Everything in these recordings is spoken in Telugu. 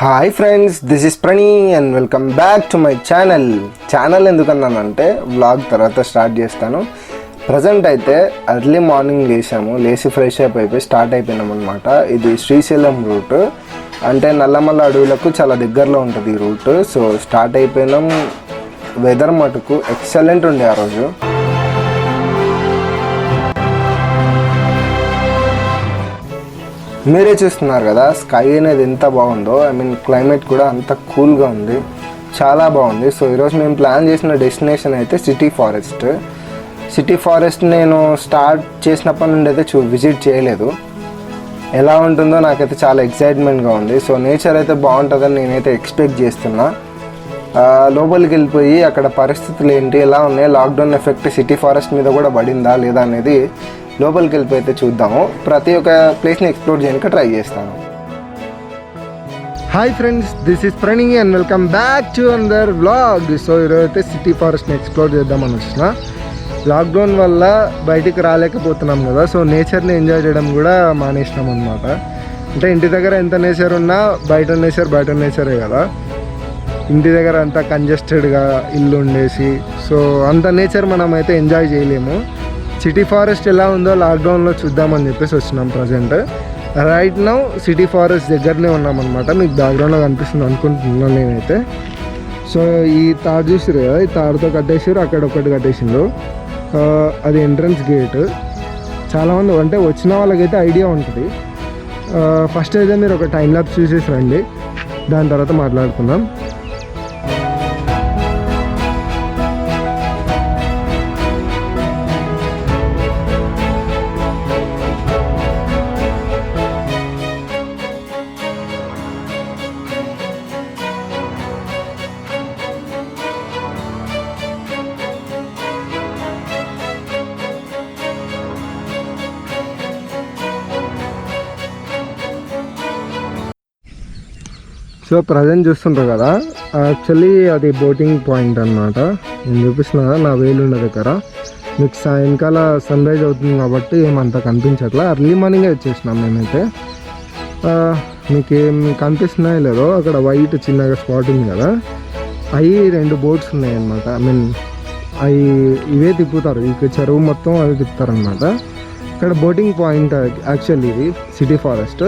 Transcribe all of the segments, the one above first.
Hi friends, this is Prani and welcome back to my channel ఎందుకన్నానంటే వ్లాగ్ తర్వాత స్టార్ట్ చేస్తాను. ప్రజెంట్ అయితే ఎర్లీ మార్నింగ్ లేచి ఫ్రెష్ అప్ అయిపోయి స్టార్ట్ అయిపోయినాం అనమాట. ఇది శ్రీశైలం రూట్, అంటే నల్లమల్ల అడవులకు చాలా దగ్గరలో ఉంటుంది ఈ రూట్. సో స్టార్ట్ అయిపోయినాం. వెదర్ మటుకు ఎక్సలెంట్ ఉండే ఆ రోజు. మీరే చూస్తున్నారు కదా స్కై అనేది ఎంత బాగుందో. క్లైమేట్ కూడా అంత కూల్గా ఉంది, చాలా బాగుంది. సో ఈరోజు మేము ప్లాన్ చేసిన డెస్టినేషన్ అయితే సిటీ ఫారెస్ట్ నేను స్టార్ట్ చేసినప్పటి నుండి అయితే విజిట్ చేయలేదు. ఎలా ఉంటుందో నాకైతే చాలా ఎక్సైట్మెంట్గా ఉంది. సో నేచర్ అయితే బాగుంటుందని నేనైతే ఎక్స్పెక్ట్ చేస్తున్నా. లోపలికి వెళ్ళిపోయి అక్కడ పరిస్థితులు ఏంటి, ఎలా ఉన్నాయి, లాక్డౌన్ ఎఫెక్ట్ సిటీ ఫారెస్ట్ మీద కూడా పడిందా లేదా అనేది లోపలికి వెళ్ళిపోయితే చూద్దాము. ప్రతి ఒక్క ప్లేస్ని ఎక్స్ప్లోర్ చేయడానికి ట్రై చేస్తాను. Hi friends, this is Prani and welcome back to another vlog. So ఈరోజు అయితే సిటీ ఫారెస్ట్ని ఎక్స్ప్లోర్ చేద్దామని వచ్చిన. లాక్డౌన్ వల్ల బయటికి రాలేకపోతున్నాం కదా, సో నేచర్ని ఎంజాయ్ చేయడం కూడా మానేసినాం అనమాట. అంటే ఇంటి దగ్గర ఎంత నేచర్ ఉన్నా బయట నేచరే కదా. ఇంటి దగ్గర అంతా కంజెస్టెడ్గా ఇల్లు ఉండేసి సో అంత నేచర్ మనం అయితే ఎంజాయ్ చేయలేము. సిటీ ఫారెస్ట్ ఎలా ఉందో లాక్డౌన్లో చూద్దామని చెప్పేసి వచ్చినాం. Present right now city forest దగ్గరనే ఉన్నామన్నమాట. మీకు బ్యాక్గ్రౌండ్లో కనిపిస్తుంది అనుకుంటున్నాను నేనైతే. సో ఈ తాడు చూసారు కదా, ఈ తాడుతో కట్టేసారు, అక్కడ ఒకటి కట్టేసిండ్రు. అది ఎంట్రన్స్ గేట్. చాలామంది అంటే వచ్చిన వాళ్ళకైతే ఐడియా ఉంటుంది. ఫస్ట్ అయితే మీరు ఒక టైం ల్యాబ్స్ చూసేసి రండి, దాని తర్వాత మాట్లాడుకుందాం. సో ప్రజెంట్ చూస్తుంటారు కదా, యాక్చువల్లీ అది బోటింగ్ పాయింట్ అనమాట. నేను చూపిస్తున్నా కదా నా వేలుండ దగ్గర. మీకు సాయంకాల సన్ రైజ్ అవుతుంది కాబట్టి ఏమంతా కనిపించట్లా. ఎర్లీ మార్నింగే వచ్చేసినాం మేమైతే. మీకు ఏం కనిపిస్తున్నాయో లేదో, అక్కడ వైట్ చిన్నగా స్పాట్ ఉంది కదా, అవి 2 బోట్స్ ఉన్నాయి అనమాట. అవి ఇవే తిప్పుతారు, ఇక చెరువు మొత్తం అవి తిప్పుతారనమాట. ఇక్కడ బోటింగ్ పాయింట్ యాక్చువల్లీ ఇది సిటీ ఫారెస్ట్.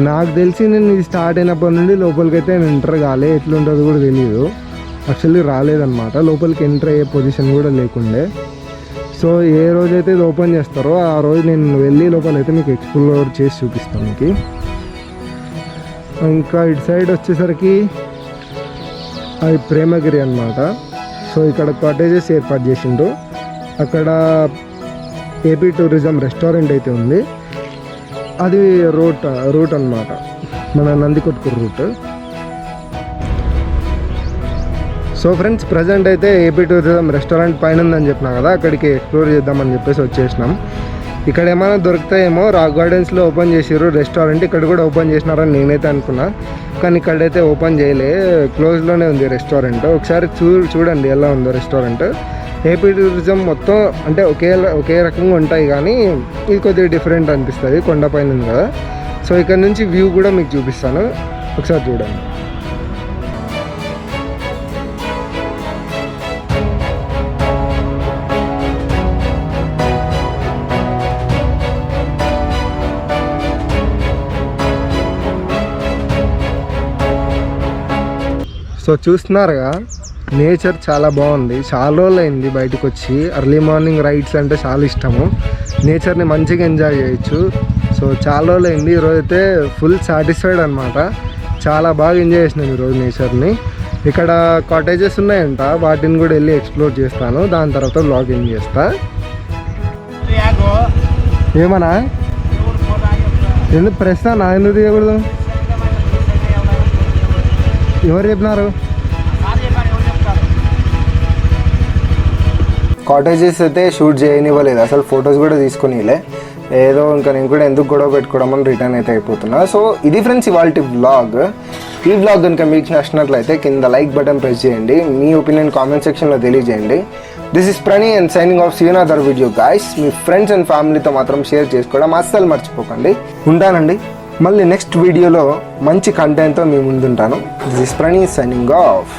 నాకు తెలిసి నేను ఇది స్టార్ట్ అయినప్పటి నుండి లోపలికి అయితే నేను ఎంటర్ కాలే, ఎట్లుంటుందో కూడా తెలియదు. యాక్చువల్లీ రాలేదన్నమాట, లోపలికి ఎంటర్ అయ్యే పొజిషన్ కూడా లేకుండే. సో ఏ రోజైతే ఇది ఓపెన్ చేస్తారో ఆ రోజు నేను వెళ్ళి లోపలైతే మీకు ఎక్స్ప్లోర్ చేసి చూపిస్తాను మీకు. ఇంకా ఇటు సైడ్ వచ్చేసరికి అది ప్రేమగిరి అనమాట. సో ఇక్కడ కాటేజెస్ ఏర్పాటు చేసిండ్రు. అక్కడ ఏపీ టూరిజం రెస్టారెంట్ అయితే ఉంది. అది రూట్ అన్నమాట, మన Nandikotkur route. So friends, present అయితే ఏపీ టూరిజం రెస్టారెంట్ పైన ఉందని చెప్పినా కదా, అక్కడికి ఎక్స్ప్లోర్ చేద్దామని చెప్పేసి వచ్చేసినాం. ఇక్కడ ఏమైనా దొరుకుతాయేమో. రాక్ గార్డెన్స్లో ఓపెన్ చేసారు రెస్టారెంట్, ఇక్కడ కూడా ఓపెన్ చేసినారని నేనైతే అనుకున్నా, కానీ ఇక్కడైతే ఓపెన్ చేయలే, క్లోజ్లోనే ఉంది రెస్టారెంట్. ఒకసారి చూడండి ఎలా ఉందో రెస్టారెంట్. ఏపీ టూరిజం మొత్తం అంటే ఒకే రకంగా ఉంటాయి, కానీ ఇది కొద్దిగా డిఫరెంట్ అనిపిస్తుంది, కొండపైన ఉంది కదా. సో ఇక్కడ నుంచి వ్యూ కూడా మీకు చూపిస్తాను, ఒకసారి చూడండి. సో చూస్తున్నారుగా, నేచర్ చాలా బాగుంది. చాలా రోజులు అయింది బయటకు వచ్చి. ఎర్లీ మార్నింగ్ రైడ్స్ అంటే చాలా ఇష్టము, నేచర్ని మంచిగా ఎంజాయ్ చేయొచ్చు. సో చాలా రోజులు అయింది. ఈరోజు అయితే ఫుల్ సాటిస్ఫైడ్ అనమాట. చాలా బాగా ఎంజాయ్ చేసినాను ఈరోజు నేచర్ని. ఇక్కడ కాటేజెస్ ఉన్నాయంట, వాటిని కూడా వెళ్ళి ఎక్స్ప్లోర్ చేస్తాను, దాని తర్వాత వ్లాగ్ ఏం చేస్తా. ఏమన్నా ఎందుకు ప్రశ్న ఎందుకు తీయకూడదు? ఎవరు చెప్పినారు? కాటేజెస్ అయితే షూట్ చేయనివ్వలేదు, అసలు ఫొటోస్ కూడా తీసుకునిలే. ఏదో ఇంకా నేను కూడా ఎందుకు గొడవ పెట్టుకోవడం అని రిటర్న్ అయితే అయిపోతున్నా. సో ఇది ఫ్రెండ్స్ ఇవాల్టి వ్లాగ్. ఈ వ్లాగ్ కనుక మీకు నచ్చినట్లయితే కింద లైక్ బటన్ ప్రెస్ చేయండి, మీ ఒపీనియన్ కామెంట్ సెక్షన్లో తెలియజేయండి. This is Prani and signing off. See you in other video guys. మీ ఫ్రెండ్స్ అండ్ ఫ్యామిలీతో మాత్రం షేర్ చేసుకోవడం అస్సలు మర్చిపోకండి. ఉంటానండి. మళ్ళీ నెక్స్ట్ వీడియోలో మంచి కంటెంట్తో మీ ముందుంటాను. This is Praneeth signing of.